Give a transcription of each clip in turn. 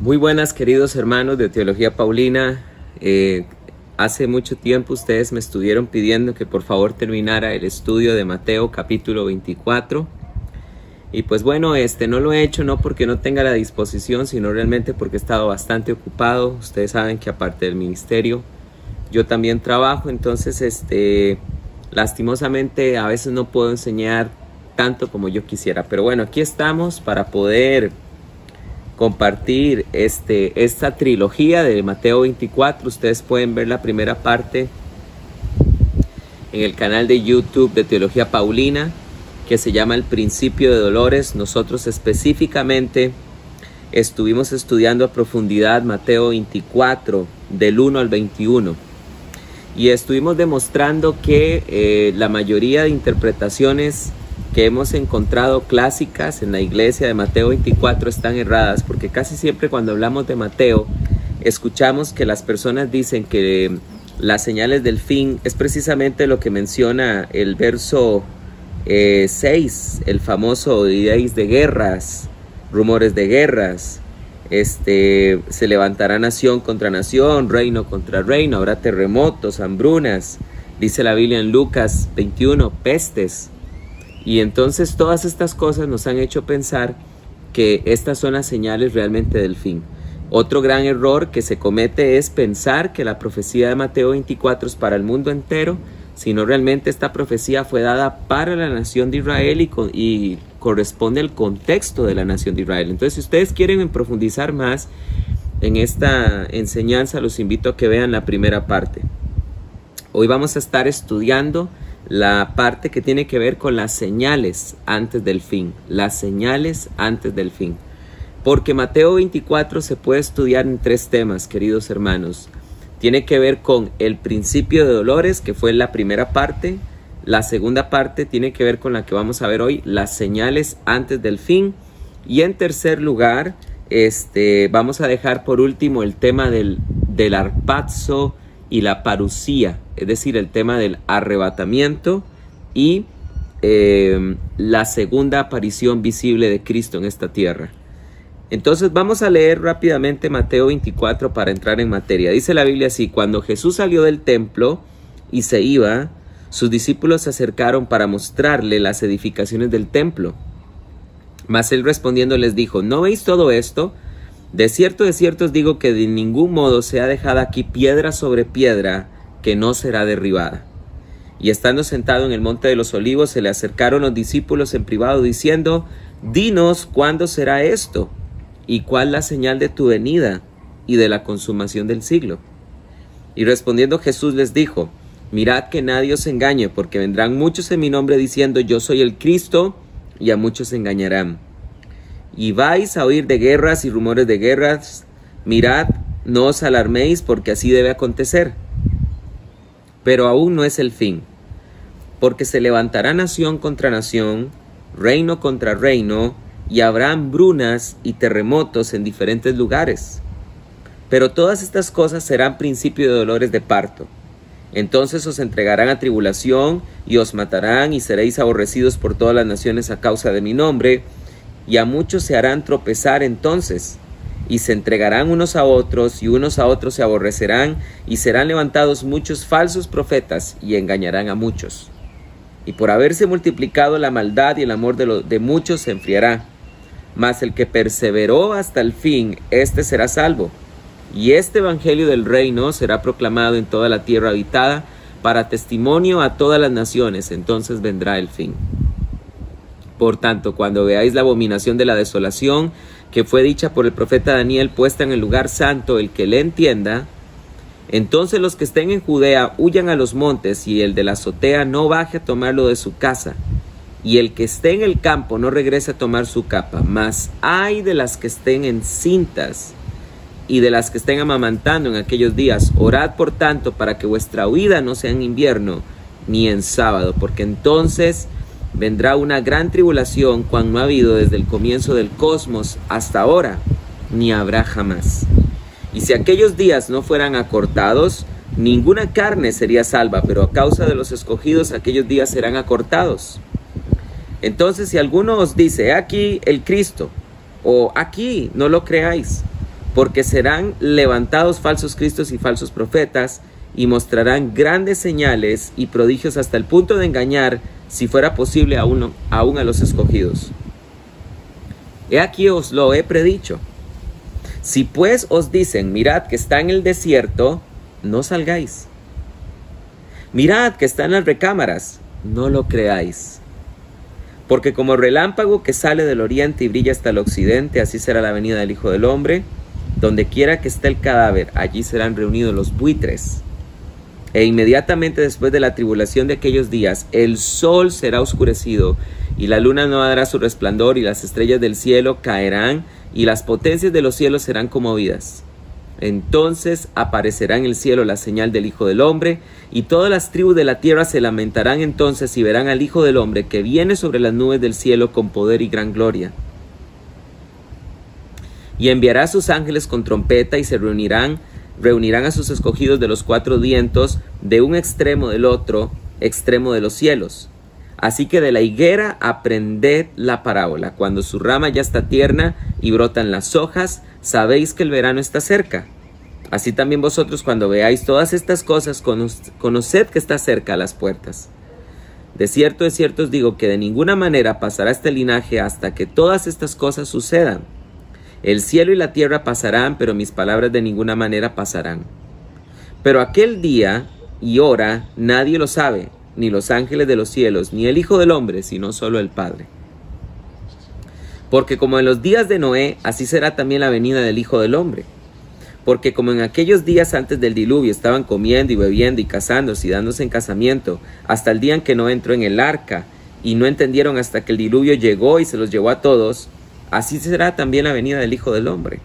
Muy buenas, queridos hermanos de Teología Paulina. Hace mucho tiempo ustedes me estuvieron pidiendo que por favor terminara el estudio de Mateo capítulo 24. Y pues bueno, no lo he hecho no porque no tenga la disposición, sino realmente porque he estado bastante ocupado. Ustedes saben que aparte del ministerio, yo también trabajo, entonces lastimosamente a veces no puedo enseñar tanto como yo quisiera. Pero bueno, aquí estamos para poder compartir esta trilogía de Mateo 24. Ustedes pueden ver la primera parte en el canal de YouTube de Teología Paulina, que se llama El Principio de Dolores. Nosotros específicamente estuvimos estudiando a profundidad Mateo 24 del 1 al 21 y estuvimos demostrando que la mayoría de interpretaciones que hemos encontrado clásicas en la iglesia de Mateo 24 están erradas, porque casi siempre cuando hablamos de Mateo escuchamos que las personas dicen que las señales del fin es precisamente lo que menciona el verso 6, el famoso oiréis de guerras, rumores de guerras, se levantará nación contra nación, reino contra reino, habrá terremotos, hambrunas, dice la Biblia en Lucas 21, pestes. Y entonces todas estas cosas nos han hecho pensar que estas son las señales realmente del fin. Otro gran error que se comete es pensar que la profecía de Mateo 24 es para el mundo entero, sino realmente esta profecía fue dada para la nación de Israel y corresponde al contexto de la nación de Israel. Entonces, si ustedes quieren profundizar más en esta enseñanza, los invito a que vean la primera parte. Hoy vamos a estar estudiando la parte que tiene que ver con las señales antes del fin, las señales antes del fin. Porque Mateo 24 se puede estudiar en tres temas, queridos hermanos. Tiene que ver con el principio de dolores, que fue la primera parte. La segunda parte tiene que ver con la que vamos a ver hoy, las señales antes del fin. Y en tercer lugar, vamos a dejar por último el tema del harpazo y la parusía, es decir, el tema del arrebatamiento y la segunda aparición visible de Cristo en esta tierra. Entonces vamos a leer rápidamente Mateo 24 para entrar en materia. Dice la Biblia así: cuando Jesús salió del templo y se iba, sus discípulos se acercaron para mostrarle las edificaciones del templo. Mas él respondiendo les dijo: ¿no veis todo esto? De cierto os digo que de ningún modo sea dejada aquí piedra sobre piedra que no será derribada. Y estando sentado en el monte de los olivos, se le acercaron los discípulos en privado diciendo: dinos cuándo será esto, y cuál la señal de tu venida y de la consumación del siglo. Y respondiendo Jesús les dijo: mirad que nadie os engañe, porque vendrán muchos en mi nombre diciendo: yo soy el Cristo, y a muchos engañarán. Y vais a oír de guerras y rumores de guerras. Mirad, no os alarméis, porque así debe acontecer. Pero aún no es el fin, porque se levantará nación contra nación, reino contra reino, y habrá hambrunas y terremotos en diferentes lugares. Pero todas estas cosas serán principio de dolores de parto. Entonces os entregarán a tribulación, y os matarán, y seréis aborrecidos por todas las naciones a causa de mi nombre, y a muchos se harán tropezar entonces, y se entregarán unos a otros, y unos a otros se aborrecerán, y serán levantados muchos falsos profetas, y engañarán a muchos. Y por haberse multiplicado la maldad y el amor de muchos se enfriará. Mas el que perseveró hasta el fin, éste será salvo. Y este evangelio del reino será proclamado en toda la tierra habitada, para testimonio a todas las naciones, entonces vendrá el fin. Por tanto, cuando veáis la abominación de la desolación, que fue dicha por el profeta Daniel, puesta en el lugar santo, el que le entienda, entonces los que estén en Judea huyan a los montes, y el de la azotea no baje a tomarlo de su casa, y el que esté en el campo no regrese a tomar su capa. Mas ay de las que estén encintas y de las que estén amamantando en aquellos días. Orad por tanto para que vuestra huida no sea en invierno ni en sábado, porque entonces vendrá una gran tribulación, cual no ha habido desde el comienzo del cosmos hasta ahora, ni habrá jamás. Y si aquellos días no fueran acortados, ninguna carne sería salva, pero a causa de los escogidos aquellos días serán acortados. Entonces, si alguno os dice: aquí el Cristo, o aquí, no lo creáis, porque serán levantados falsos cristos y falsos profetas, y mostrarán grandes señales y prodigios hasta el punto de engañar, si fuera posible, aún a los escogidos. He aquí os lo he predicho. Si pues os dicen, mirad que está en el desierto, no salgáis. Mirad que está en las recámaras, no lo creáis. Porque como relámpago que sale del oriente y brilla hasta el occidente, así será la venida del Hijo del Hombre. Donde quiera que esté el cadáver, allí serán reunidos los buitres. E inmediatamente después de la tribulación de aquellos días, el sol será oscurecido, y la luna no dará su resplandor, y las estrellas del cielo caerán, y las potencias de los cielos serán conmovidas. Entonces aparecerá en el cielo la señal del Hijo del Hombre, y todas las tribus de la tierra se lamentarán entonces y verán al Hijo del Hombre que viene sobre las nubes del cielo con poder y gran gloria. Y enviará a sus ángeles con trompeta, y se reunirán a sus escogidos de los cuatro vientos, de un extremo del otro extremo de los cielos. Así que de la higuera aprended la parábola. Cuando su rama ya está tierna y brotan las hojas, sabéis que el verano está cerca. Así también vosotros, cuando veáis todas estas cosas, conoced que está cerca a las puertas. De cierto os digo que de ninguna manera pasará este linaje hasta que todas estas cosas sucedan. El cielo y la tierra pasarán, pero mis palabras de ninguna manera pasarán. Pero aquel día y hora nadie lo sabe, ni los ángeles de los cielos, ni el Hijo del Hombre, sino solo el Padre. Porque como en los días de Noé, así será también la venida del Hijo del Hombre. Porque como en aquellos días antes del diluvio estaban comiendo y bebiendo y casándose y dándose en casamiento, hasta el día en que Noé entró en el arca, y no entendieron hasta que el diluvio llegó y se los llevó a todos, así será también la venida del Hijo del Hombre.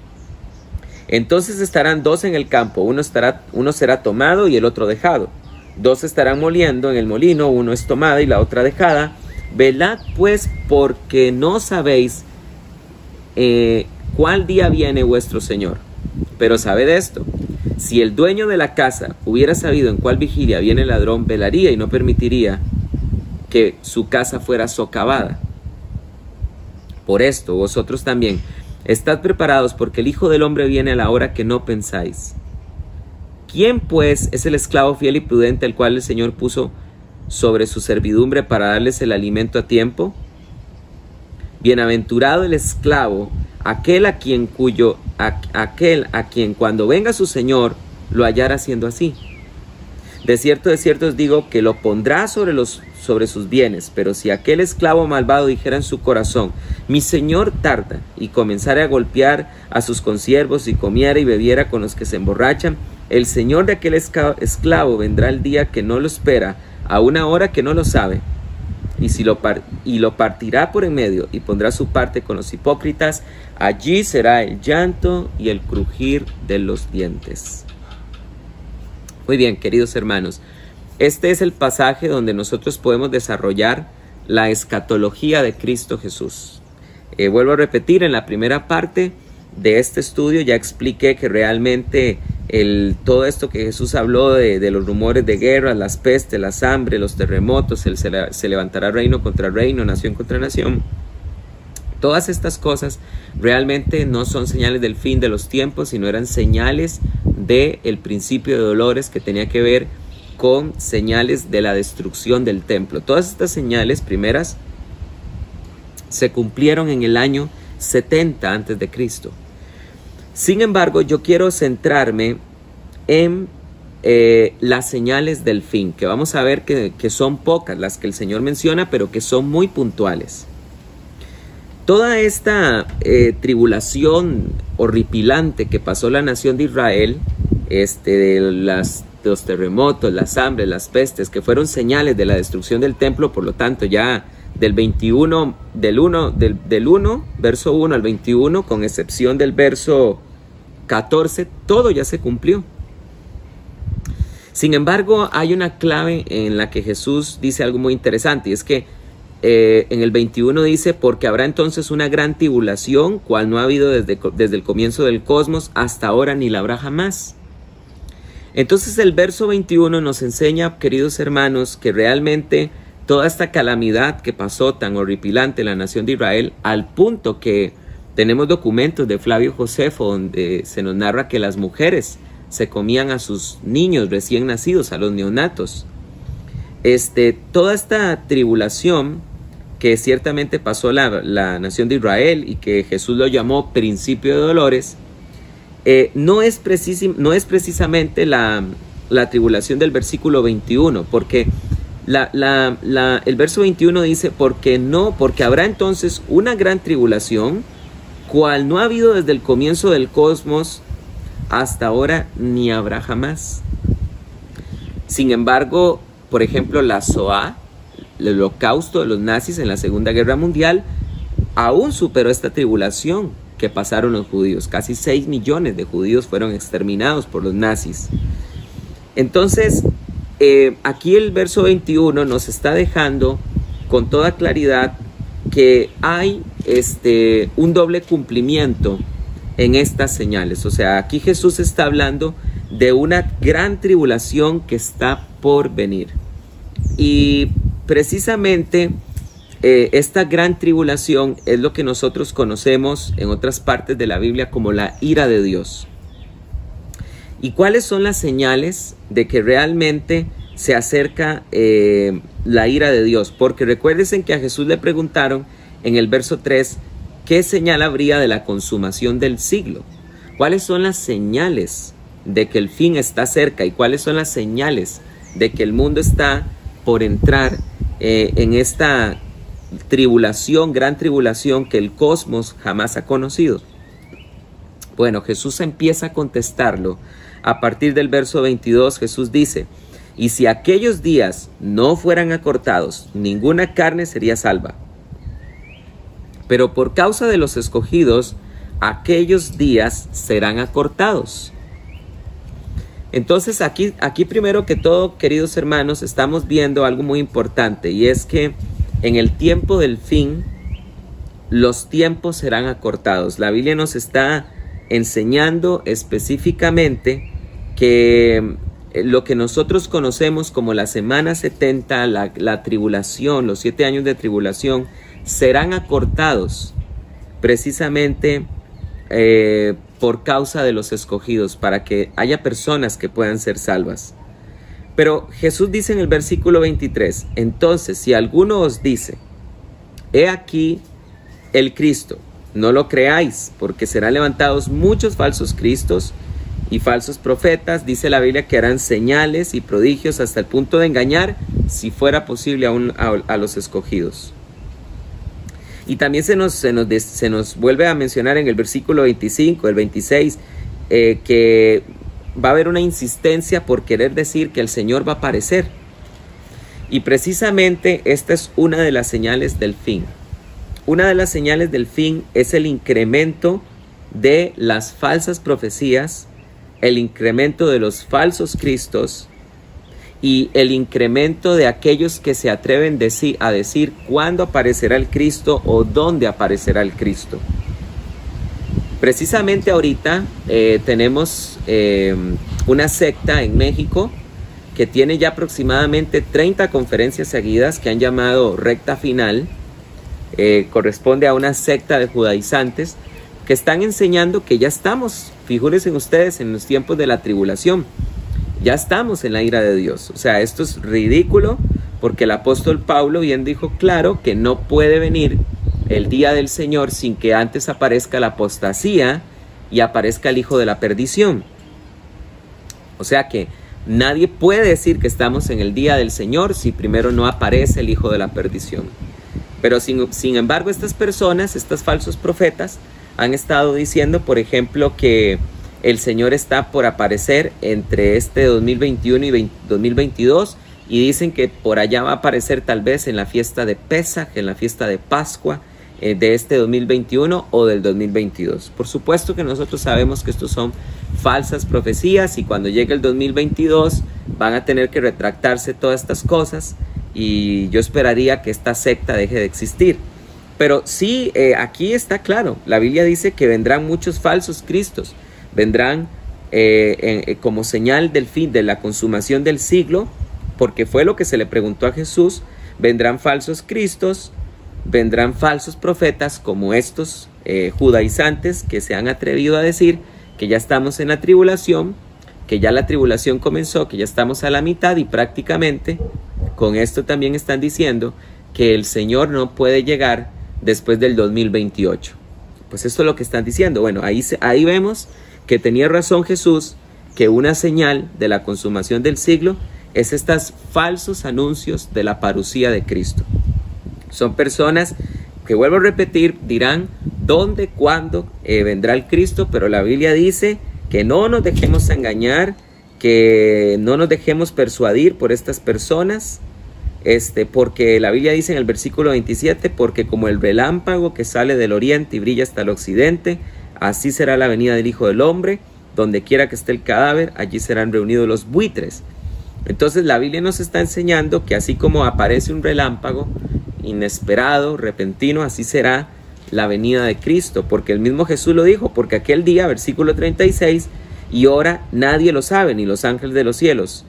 Entonces estarán dos en el campo, uno será tomado y el otro dejado. Dos estarán moliendo en el molino, uno es tomado y la otra dejada. Velad pues, porque no sabéis cuál día viene vuestro Señor. Pero sabed esto, si el dueño de la casa hubiera sabido en cuál vigilia viene el ladrón, velaría y no permitiría que su casa fuera socavada. Por esto, vosotros también, estad preparados, porque el Hijo del Hombre viene a la hora que no pensáis. ¿Quién, pues, es el esclavo fiel y prudente al cual el Señor puso sobre su servidumbre para darles el alimento a tiempo? Bienaventurado el esclavo, aquel a quien cuando venga su Señor lo hallará haciendo así. De cierto os digo que lo pondrá sobre sus bienes. Pero si aquel esclavo malvado dijera en su corazón, mi señor tarda, y comenzara a golpear a sus consiervos, y comiera y bebiera con los que se emborrachan, el señor de aquel esclavo vendrá el día que no lo espera, a una hora que no lo sabe, y lo partirá por en medio, y pondrá su parte con los hipócritas. Allí será el llanto y el crujir de los dientes. Muy bien, queridos hermanos, este es el pasaje donde nosotros podemos desarrollar la escatología de Cristo Jesús. Vuelvo a repetir, en la primera parte de este estudio ya expliqué que realmente todo esto que Jesús habló de los rumores de guerra, las pestes, las hambres, los terremotos, se levantará reino contra reino, nación contra nación. Todas estas cosas realmente no son señales del fin de los tiempos, sino eran señales del principio de dolores que tenía que ver con señales de la destrucción del templo. Todas estas señales primeras se cumplieron en el año 70 antes de Cristo. Sin embargo, yo quiero centrarme en las señales del fin, que vamos a ver que son pocas las que el Señor menciona, pero que son muy puntuales. Toda esta tribulación horripilante que pasó la nación de Israel, de los terremotos, las hambres, las pestes, que fueron señales de la destrucción del templo, por lo tanto ya del 1, verso 1 al 21, con excepción del verso 14, todo ya se cumplió. Sin embargo, hay una clave en la que Jesús dice algo muy interesante, y es que en el 21 dice, porque habrá entonces una gran tribulación, cual no ha habido desde el comienzo del cosmos hasta ahora, ni la habrá jamás. Entonces el verso 21 nos enseña, queridos hermanos, que realmente toda esta calamidad que pasó tan horripilante en la nación de Israel, al punto que Tenemos documentos de Flavio Josefo donde se nos narra que las mujeres se comían a sus niños recién nacidos, a los neonatos. Toda esta tribulación que ciertamente pasó la nación de Israel y que Jesús lo llamó principio de dolores, no es precisamente la tribulación del versículo 21, porque el verso 21 dice, porque habrá entonces una gran tribulación, cual no ha habido desde el comienzo del cosmos hasta ahora, ni habrá jamás. Sin embargo, por ejemplo, la Shoah, el holocausto de los nazis en la Segunda Guerra Mundial, aún superó esta tribulación que pasaron los judíos. Casi 6 millones de judíos fueron exterminados por los nazis. Entonces, aquí el verso 21 nos está dejando con toda claridad que hay un doble cumplimiento en estas señales. O sea, aquí Jesús está hablando de una gran tribulación que está por venir. Y precisamente esta gran tribulación es lo que nosotros conocemos en otras partes de la Biblia como la ira de Dios. ¿Y cuáles son las señales de que realmente se acerca la ira de Dios? Porque recuérdense que a Jesús le preguntaron en el verso 3, ¿qué señal habría de la consumación del siglo? ¿Cuáles son las señales de que el fin está cerca? ¿Y cuáles son las señales de que el mundo está por entrar en esta tribulación, gran tribulación que el cosmos jamás ha conocido? Bueno, Jesús empieza a contestarlo. A partir del verso 22, Jesús dice, y si aquellos días no fueran acortados, ninguna carne sería salva. Pero por causa de los escogidos, aquellos días serán acortados. Entonces aquí primero que todo, queridos hermanos, estamos viendo algo muy importante, y es que en el tiempo del fin, los tiempos serán acortados. La Biblia nos está enseñando específicamente que lo que nosotros conocemos como la semana 70, la tribulación, los 7 años de tribulación, serán acortados precisamente por causa de los escogidos, para que haya personas que puedan ser salvas. Pero Jesús dice en el versículo 23, entonces si alguno os dice, he aquí el Cristo, no lo creáis, porque serán levantados muchos falsos cristos y falsos profetas. Dice la Biblia que harán señales y prodigios hasta el punto de engañar, si fuera posible, aún a los escogidos. Y también se nos vuelve a mencionar en el versículo 25, el 26, que va a haber una insistencia por querer decir que el Señor va a aparecer. Y precisamente esta es una de las señales del fin. Una de las señales del fin es el incremento de las falsas profecías, el incremento de los falsos cristos y el incremento de aquellos que se atreven a decir cuándo aparecerá el Cristo o dónde aparecerá el Cristo. Precisamente ahorita tenemos una secta en México que tiene ya aproximadamente 30 conferencias seguidas que han llamado Recta Final. Corresponde a una secta de judaizantes que están enseñando que ya estamos, figúrense ustedes, en los tiempos de la tribulación. Ya estamos en la ira de Dios. O sea, esto es ridículo porque el apóstol Pablo bien dijo claro que no puede venir el día del Señor sin que antes aparezca la apostasía y aparezca el hijo de la perdición. O sea que nadie puede decir que estamos en el día del Señor si primero no aparece el hijo de la perdición. Pero sin embargo, estas personas, estos falsos profetas, han estado diciendo, por ejemplo, que el Señor está por aparecer entre este 2021 y 2022, y dicen que por allá va a aparecer tal vez en la fiesta de Pesaj, en la fiesta de Pascua de este 2021 o del 2022. Por supuesto que nosotros sabemos que estos son falsas profecías, y cuando llegue el 2022 van a tener que retractarse todas estas cosas, y yo esperaría que esta secta deje de existir. Pero sí, aquí está claro, la Biblia dice que vendrán muchos falsos cristos, vendrán como señal del fin, de la consumación del siglo, porque fue lo que se le preguntó a Jesús. Vendrán falsos cristos, vendrán falsos profetas como estos judaizantes que se han atrevido a decir que ya estamos en la tribulación, que ya la tribulación comenzó, que ya estamos a la mitad, y prácticamente con esto también están diciendo que el Señor no puede llegar después del 2028. Pues esto es lo que están diciendo. Bueno, ahí vemos que tenía razón Jesús, que una señal de la consumación del siglo es estos falsos anuncios de la parucía de Cristo. Son personas que, vuelvo a repetir, dirán dónde, cuándo vendrá el Cristo, pero la Biblia dice que no nos dejemos engañar, que no nos dejemos persuadir por estas personas, porque la Biblia dice en el versículo 27, porque como el relámpago que sale del oriente y brilla hasta el occidente, así será la venida del Hijo del Hombre. Donde quiera que esté el cadáver, allí serán reunidos los buitres. Entonces la Biblia nos está enseñando que así como aparece un relámpago inesperado, repentino, así será la venida de Cristo, porque el mismo Jesús lo dijo, porque aquel día, versículo 36, y ahora nadie lo sabe, ni los ángeles de los cielos,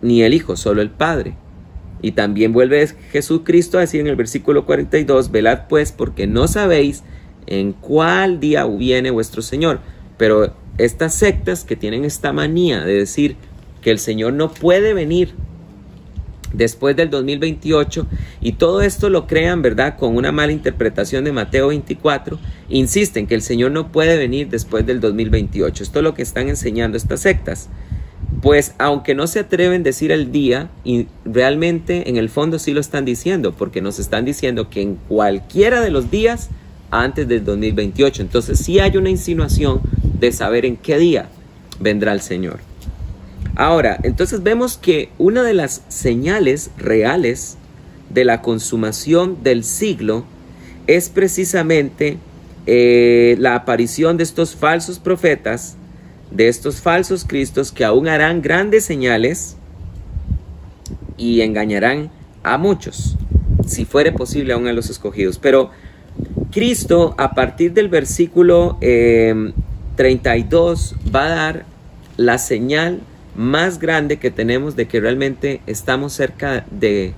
ni el Hijo, solo el Padre. Y también vuelve Jesucristo a decir en el versículo 42, velad pues, porque no sabéis en cuál día viene vuestro Señor. Pero estas sectas que tienen esta manía de decir que el Señor no puede venir después del 2028, y todo esto lo crean, ¿verdad?, con una mala interpretación de Mateo 24, insisten que el Señor no puede venir después del 2028. Esto es lo que están enseñando estas sectas. Pues aunque no se atreven a decir el día, y realmente en el fondo sí lo están diciendo, porque nos están diciendo que en cualquiera de los días antes del 2028. Entonces sí hay una insinuación de saber en qué día vendrá el Señor. Ahora, entonces vemos que una de las señales reales de la consumación del siglo es precisamente la aparición de estos falsos profetas, de estos falsos cristos, que aún harán grandes señales y engañarán a muchos, si fuere posible aún a los escogidos. Pero Cristo, a partir del versículo 32, va a dar la señal más grande que tenemos de que realmente estamos cerca de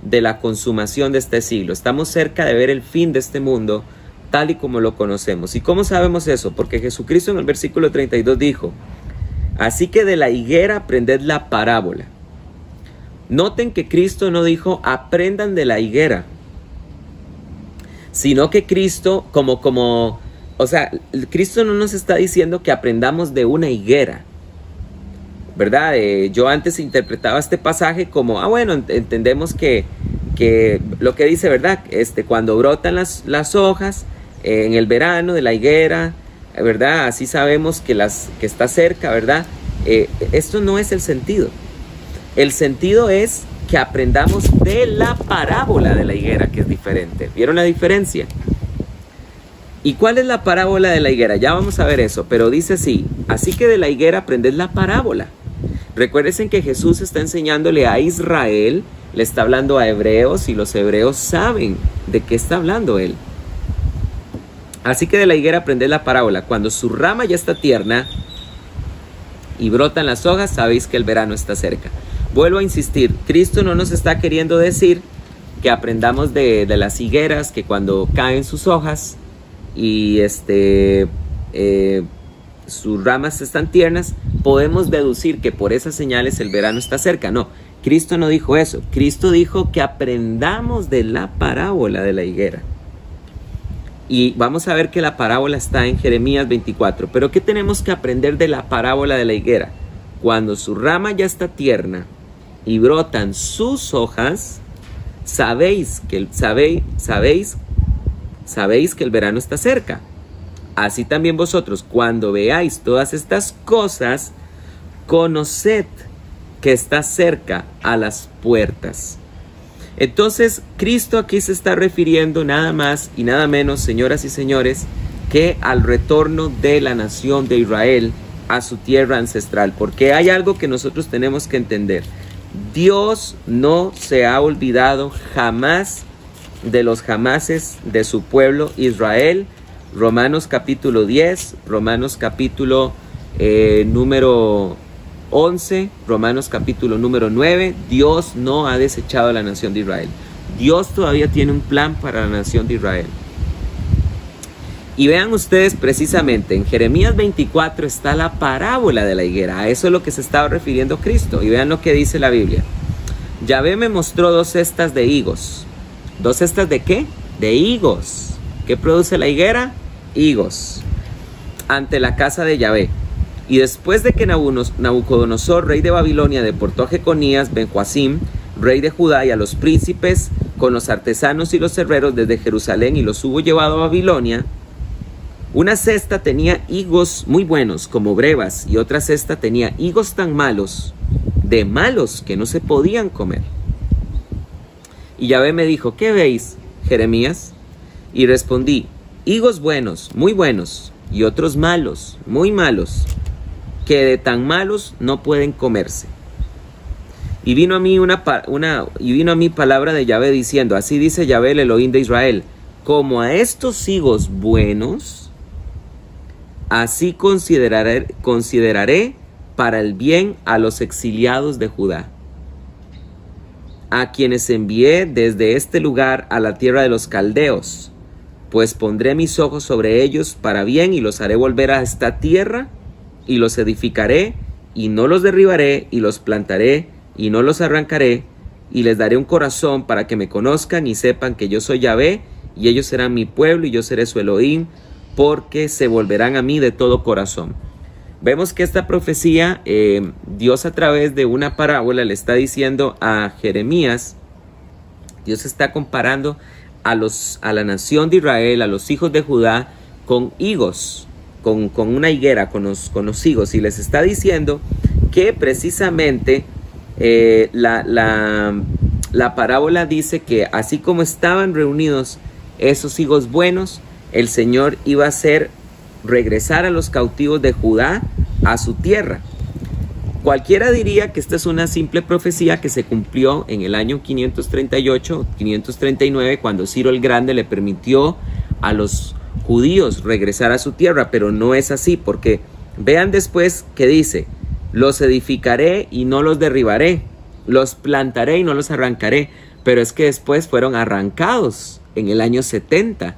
la consumación de este siglo. Estamos cerca de ver el fin de este mundo tal y como lo conocemos. ¿Y cómo sabemos eso? Porque Jesucristo en el versículo 32 dijo: así que de la higuera aprended la parábola. Noten que Cristo no dijo aprendan de la higuera, sino que Cristo Cristo no nos está diciendo que aprendamos de una higuera, ¿verdad? Yo antes interpretaba este pasaje como, entendemos que lo que dice, ¿verdad? Cuando brotan las hojas en el verano de la higuera, ¿verdad? Así sabemos que está cerca, ¿verdad? Esto no es el sentido. El sentido es que aprendamos de la parábola de la higuera, que es diferente. ¿Vieron la diferencia? ¿Y cuál es la parábola de la higuera? Ya vamos a ver eso, pero dice así: así que de la higuera aprended la parábola. Recuérdense que Jesús está enseñándole a Israel, le está hablando a hebreos, y los hebreos saben de qué está hablando él. Así que de la higuera aprended la parábola. Cuando su rama ya está tierna y brotan las hojas, sabéis que el verano está cerca. Vuelvo a insistir, Cristo no nos está queriendo decir que aprendamos de las higueras, que cuando caen sus hojas y sus ramas están tiernas, podemos deducir que por esas señales el verano está cerca. No, Cristo no dijo eso. Cristo dijo que aprendamos de la parábola de la higuera. Y vamos a ver que la parábola está en Jeremías 24. Pero ¿qué tenemos que aprender de la parábola de la higuera? Cuando su rama ya está tierna y brotan sus hojas, sabéis que el verano está cerca. Así también vosotros, cuando veáis todas estas cosas, conoced que está cerca a las puertas. Entonces, Cristo aquí se está refiriendo nada más y nada menos, señoras y señores, que al retorno de la nación de Israel a su tierra ancestral. Porque hay algo que nosotros tenemos que entender. Dios no se ha olvidado jamás de los jamases de su pueblo Israel. Romanos capítulo 10, Romanos capítulo número 11, Romanos capítulo número 9, Dios no ha desechado a la nación de Israel. Dios todavía tiene un plan para la nación de Israel. Y vean ustedes precisamente, en Jeremías 24 está la parábola de la higuera. A eso es lo que se estaba refiriendo Cristo. Y vean lo que dice la Biblia. Yahvé me mostró 2 cestas de higos. ¿2 cestas de qué? De higos. ¿Qué produce la higuera? Higos. Ante la casa de Yahvé. Y después de que Nabucodonosor, rey de Babilonia, deportó a Jeconías, Ben-Joacim, rey de Judá, y a los príncipes con los artesanos y los herreros desde Jerusalén, y los hubo llevado a Babilonia, una cesta tenía higos muy buenos como brevas, y otra cesta tenía higos tan malos, de malos, que no se podían comer. Y Yahvé me dijo, ¿qué veis, Jeremías? Y respondí, higos buenos, muy buenos, y otros malos, muy malos, que de tan malos no pueden comerse. Y vino a mí palabra de Yahvé diciendo, así dice Yahvé el Elohim de Israel, como a estos higos buenos, así consideraré para el bien a los exiliados de Judá, a quienes envié desde este lugar a la tierra de los caldeos, pues pondré mis ojos sobre ellos para bien y los haré volver a esta tierra y los edificaré y no los derribaré y los plantaré y no los arrancaré y les daré un corazón para que me conozcan y sepan que yo soy Yahvé y ellos serán mi pueblo y yo seré su Elohim, porque se volverán a mí de todo corazón. Vemos que esta profecía, Dios a través de una parábola le está diciendo a Jeremías, Dios está comparando a la nación de Israel, a los hijos de Judá, con higos, con una higuera, con los higos, y les está diciendo que precisamente la parábola dice que así como estaban reunidos esos higos buenos, el Señor iba a hacer regresar a los cautivos de Judá a su tierra. Cualquiera diría que esta es una simple profecía que se cumplió en el año 538, 539, cuando Ciro el Grande le permitió a los judíos regresar a su tierra, pero no es así, porque vean después que dice, los edificaré y no los derribaré, los plantaré y no los arrancaré, pero es que después fueron arrancados en el año 70.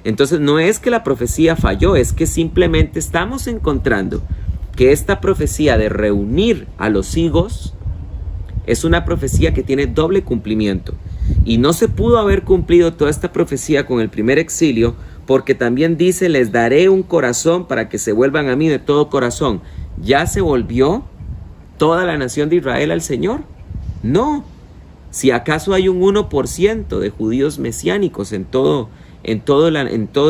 Entonces no es que la profecía falló, es que simplemente estamos encontrando que esta profecía de reunir a los higos es una profecía que tiene doble cumplimiento. Y no se pudo haber cumplido toda esta profecía con el primer exilio, porque también dice, les daré un corazón para que se vuelvan a mí de todo corazón. ¿Ya se volvió toda la nación de Israel al Señor? No. Si acaso hay un 1% de judíos mesiánicos en todo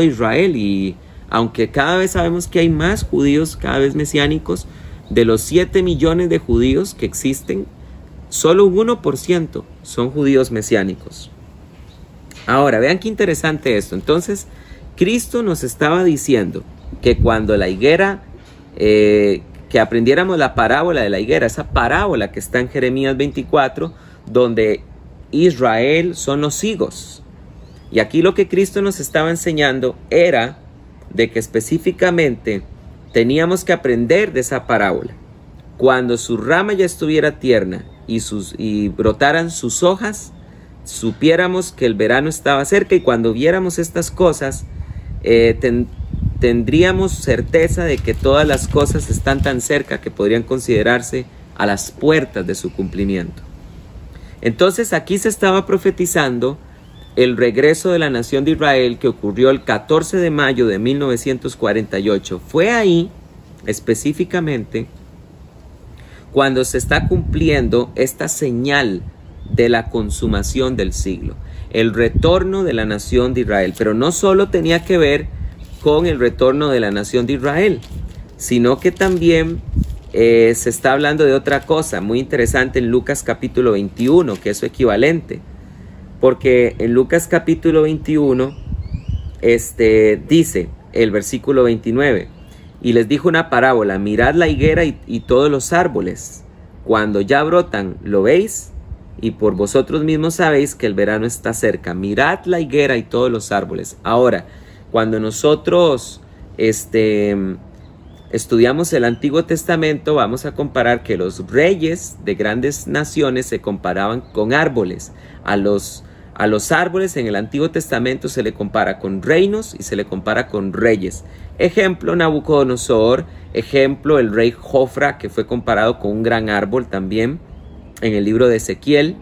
Israel, y aunque cada vez sabemos que hay más judíos cada vez mesiánicos, de los 7 millones de judíos que existen, solo un 1% son judíos mesiánicos. Ahora, vean qué interesante esto. Entonces, Cristo nos estaba diciendo que cuando la higuera, que aprendiéramos la parábola de la higuera, esa parábola que está en Jeremías 24, donde Israel son los higos. Y aquí lo que Cristo nos estaba enseñando era de que específicamente teníamos que aprender de esa parábola. Cuando su rama ya estuviera tierna y brotaran sus hojas, supiéramos que el verano estaba cerca, y cuando viéramos estas cosas, tendríamos certeza de que todas las cosas están tan cerca que podrían considerarse a las puertas de su cumplimiento. Entonces aquí se estaba profetizando el regreso de la nación de Israel, que ocurrió el 14 de mayo de 1948. Fue ahí, específicamente, cuando se está cumpliendo esta señal de la consumación del siglo, el retorno de la nación de Israel. Pero no solo tenía que ver con el retorno de la nación de Israel, sino que también se está hablando de otra cosa muy interesante en Lucas capítulo 21, que es su equivalente. Porque en Lucas capítulo 21 dice el versículo 29, y les dijo una parábola, mirad la higuera y todos los árboles, cuando ya brotan, ¿lo veis? Y por vosotros mismos sabéis que el verano está cerca. Mirad la higuera y todos los árboles. Ahora, cuando nosotros estudiamos el Antiguo Testamento, vamos a comparar que los reyes de grandes naciones se comparaban con árboles. A A los árboles en el Antiguo Testamento se le compara con reinos y se le compara con reyes. Ejemplo, Nabucodonosor. Ejemplo, el rey Jofra, que fue comparado con un gran árbol también en el libro de Ezequiel.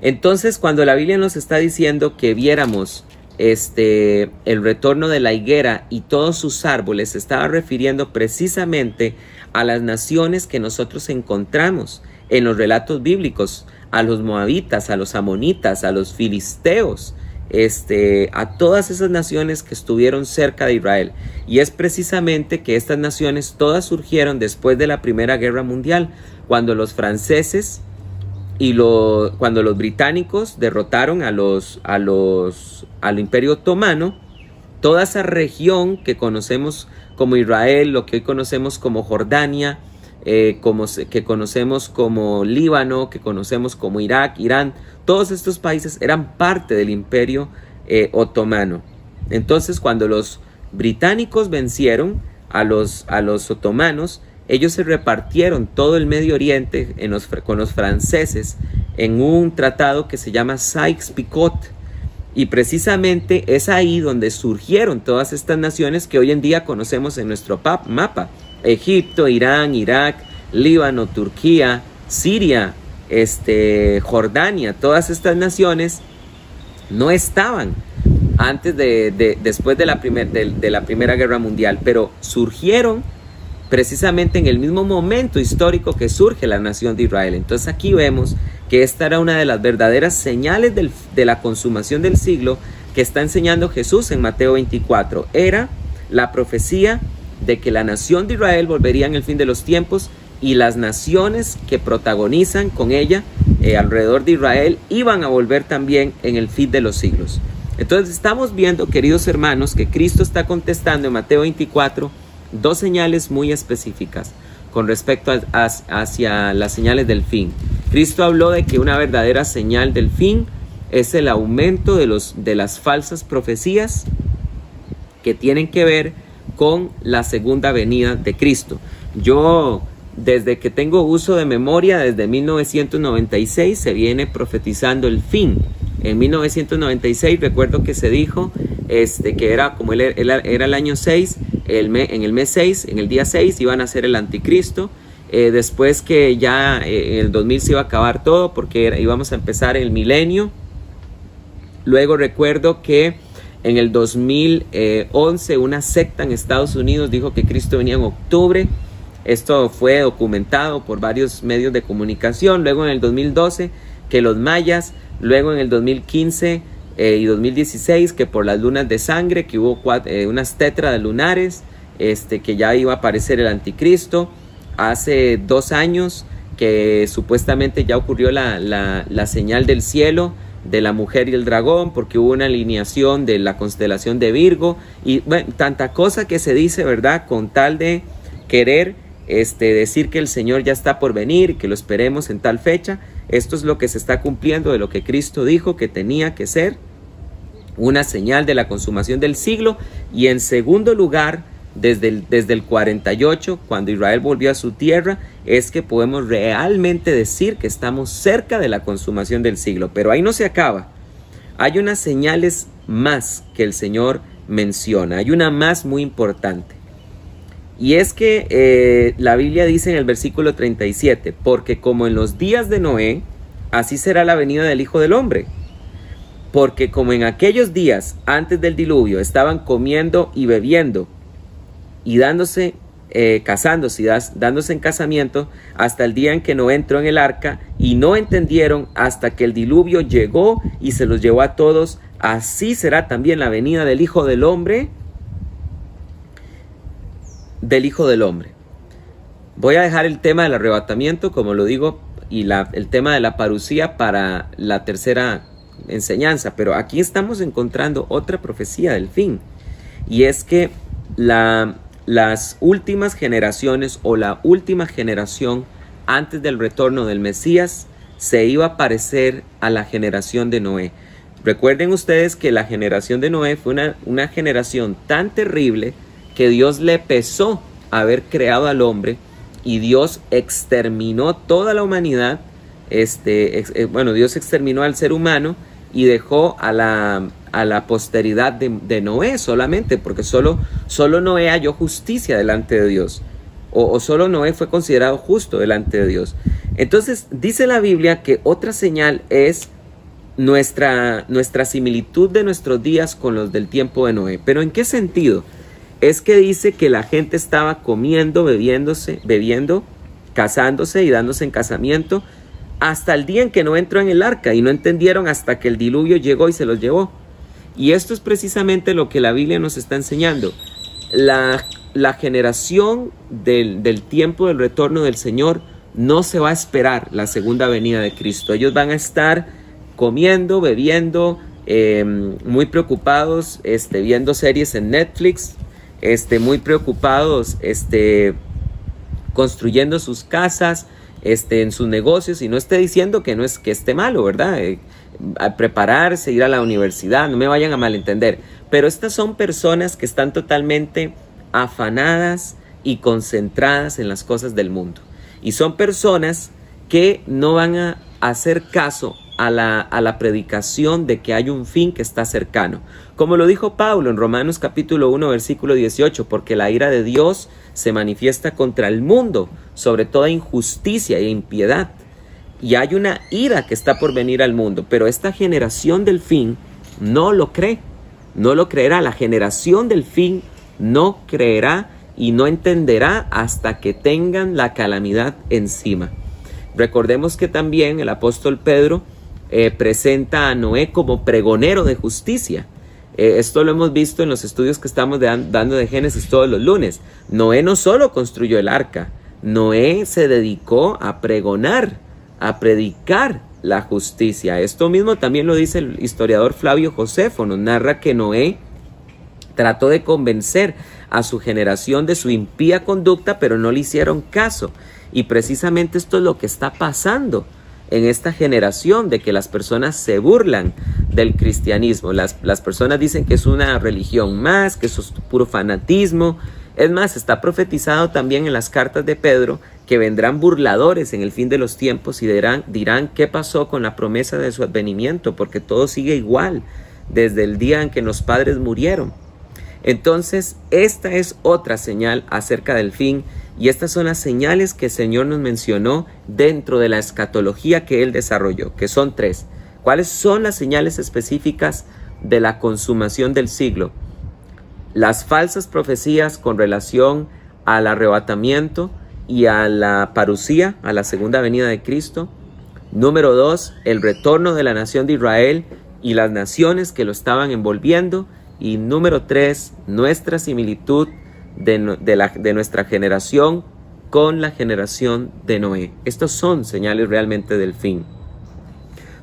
Entonces, cuando la Biblia nos está diciendo que viéramos el retorno de la higuera y todos sus árboles, se estaba refiriendo precisamente a las naciones que nosotros encontramos en los relatos bíblicos, a los moabitas, a los amonitas, a los filisteos, a todas esas naciones que estuvieron cerca de Israel. Y es precisamente que estas naciones todas surgieron después de la Primera Guerra Mundial, cuando los franceses cuando los británicos derrotaron al Imperio Otomano. Toda esa región que conocemos como Israel, lo que hoy conocemos como Jordania, que conocemos como Líbano, que conocemos como Irak, Irán, todos estos países eran parte del Imperio Otomano. Entonces, cuando los británicos vencieron a los otomanos, ellos se repartieron todo el Medio Oriente con los franceses en un tratado que se llama Sykes-Picot. Y precisamente es ahí donde surgieron todas estas naciones que hoy en día conocemos en nuestro mapa. Egipto, Irán, Irak, Líbano, Turquía, Siria, Jordania. Todas estas naciones no estaban después de la Primera Guerra Mundial, pero surgieron precisamente en el mismo momento histórico que surge la nación de Israel. Entonces aquí vemos que esta era una de las verdaderas señales de la consumación del siglo que está enseñando Jesús en Mateo 24. Era la profecía de que la nación de Israel volvería en el fin de los tiempos y las naciones que protagonizan con ella alrededor de Israel iban a volver también en el fin de los siglos. Entonces estamos viendo, queridos hermanos, que Cristo está contestando en Mateo 24 dos señales muy específicas con respecto hacia las señales del fin. Cristo habló de que una verdadera señal del fin es el aumento de las falsas profecías que tienen que ver con la segunda venida de Cristo. Yo, desde que tengo uso de memoria, desde 1996 se viene profetizando el fin. En 1996 recuerdo que se dijo que era como era el año 6, en el mes 6, en el día 6 iban a ser el anticristo. Después que ya en el 2000 se iba a acabar todo porque íbamos a empezar el milenio. Luego recuerdo que en el 2011 una secta en Estados Unidos dijo que Cristo venía en octubre. Esto fue documentado por varios medios de comunicación. Luego en el 2012 que los mayas, luego en el 2015 y 2016 que por las lunas de sangre, que hubo unas tetras lunares, que ya iba a aparecer el anticristo. Hace 2 años que supuestamente ya ocurrió la señal del cielo de la mujer y el dragón, porque hubo una alineación de la constelación de Virgo y bueno, tanta cosa que se dice, ¿verdad? Con tal de querer decir que el Señor ya está por venir, que lo esperemos en tal fecha. Esto es lo que se está cumpliendo de lo que Cristo dijo que tenía que ser una señal de la consumación del siglo. Y en segundo lugar, desde el 48, cuando Israel volvió a su tierra, es que podemos realmente decir que estamos cerca de la consumación del siglo. Pero ahí no se acaba. Hay unas señales más que el Señor menciona. Hay una más muy importante. Y es que la Biblia dice en el versículo 37, porque como en los días de Noé, así será la venida del Hijo del Hombre. Porque como en aquellos días antes del diluvio estaban comiendo y bebiendo y dándose en casamiento hasta el día en que Noé entró en el arca y no entendieron hasta que el diluvio llegó y se los llevó a todos, así será también la venida del Hijo del Hombre. Voy a dejar el tema del arrebatamiento, como lo digo, y el tema de la parucía para la tercera enseñanza, pero aquí estamos encontrando otra profecía del fin, y es que las últimas generaciones o la última generación antes del retorno del Mesías se iba a parecer a la generación de Noé. Recuerden ustedes que la generación de Noé fue una generación tan terrible que Dios le pesó haber creado al hombre y Dios exterminó toda la humanidad bueno, Dios exterminó al ser humano y dejó a la posteridad de Noé solamente, porque solo Noé halló justicia delante de Dios, o solo Noé fue considerado justo delante de Dios. Entonces dice la Biblia que otra señal es nuestra similitud de nuestros días con los del tiempo de Noé. ¿Pero en qué sentido? Es que dice que la gente estaba comiendo, bebiendo, casándose y dándose en casamiento hasta el día en que no entró en el arca, y no entendieron hasta que el diluvio llegó y se los llevó. Y esto es precisamente lo que la Biblia nos está enseñando. La generación del tiempo del retorno del Señor no se va a esperar la segunda venida de Cristo. Ellos van a estar comiendo, bebiendo, muy preocupados, viendo series en Netflix, muy preocupados, construyendo sus casas, en sus negocios. Y no esté diciendo que no es que esté malo, ¿verdad? A prepararse, ir a la universidad, no me vayan a malentender. Pero estas son personas que están totalmente afanadas y concentradas en las cosas del mundo. Y son personas que no van a hacer caso a la predicación de que hay un fin que está cercano. Como lo dijo Pablo en Romanos capítulo 1, versículo 18, porque la ira de Dios se manifiesta contra el mundo, sobre toda injusticia e impiedad. Y hay una ira que está por venir al mundo, pero esta generación del fin no lo cree, no lo creerá. La generación del fin no creerá y no entenderá hasta que tengan la calamidad encima. Recordemos que también el apóstol Pedro presenta a Noé como pregonero de justicia. Esto lo hemos visto en los estudios que estamos dando de Génesis todos los lunes. Noé no solo construyó el arca, Noé se dedicó a pregonar, a predicar la justicia. Esto mismo también lo dice el historiador Flavio Josefo. Nos narra que Noé trató de convencer a su generación de su impía conducta, pero no le hicieron caso. Y precisamente esto es lo que está pasando en esta generación, de que las personas se burlan del cristianismo. Las personas dicen que es una religión más, que eso es puro fanatismo. Es más, está profetizado también en las cartas de Pedro que vendrán burladores en el fin de los tiempos y dirán qué pasó con la promesa de su advenimiento, porque todo sigue igual desde el día en que los padres murieron. Entonces, esta es otra señal acerca del fin, y estas son las señales que el Señor nos mencionó dentro de la escatología que Él desarrolló, que son 3. ¿Cuáles son las señales específicas de la consumación del siglo? Las falsas profecías con relación al arrebatamiento y a la parucía, a la segunda venida de Cristo. Número 2, el retorno de la nación de Israel y las naciones que lo estaban envolviendo. Y número 3, nuestra similitud de nuestra generación con la generación de Noé. Estos son señales realmente del fin.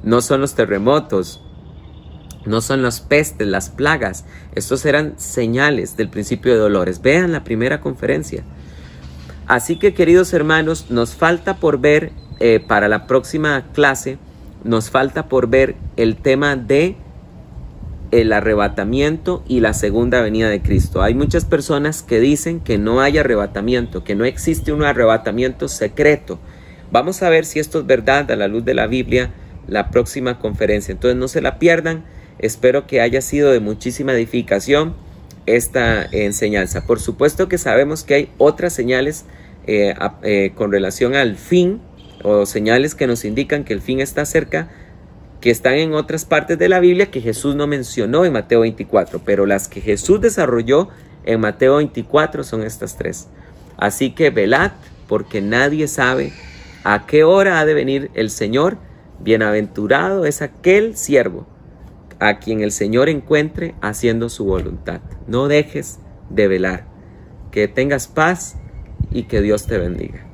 No son los terremotos, no son las pestes, las plagas. Estos eran señales del principio de dolores. Vean la primera conferencia. Así que, queridos hermanos, nos falta por ver, para la próxima clase, nos falta por ver el tema de el arrebatamiento y la segunda venida de Cristo. Hay muchas personas que dicen que no hay arrebatamiento, que no existe un arrebatamiento secreto. Vamos a ver si esto es verdad a la luz de la Biblia la próxima conferencia. Entonces no se la pierdan. Espero que haya sido de muchísima edificación esta enseñanza. Por supuesto que sabemos que hay otras señales con relación al fin, o señales que nos indican que el fin está cerca, que están en otras partes de la Biblia que Jesús no mencionó en Mateo 24, pero las que Jesús desarrolló en Mateo 24 son estas 3. Así que velad, porque nadie sabe a qué hora ha de venir el Señor. Bienaventurado es aquel siervo a quien el Señor encuentre haciendo su voluntad. No dejes de velar. Que tengas paz y que Dios te bendiga.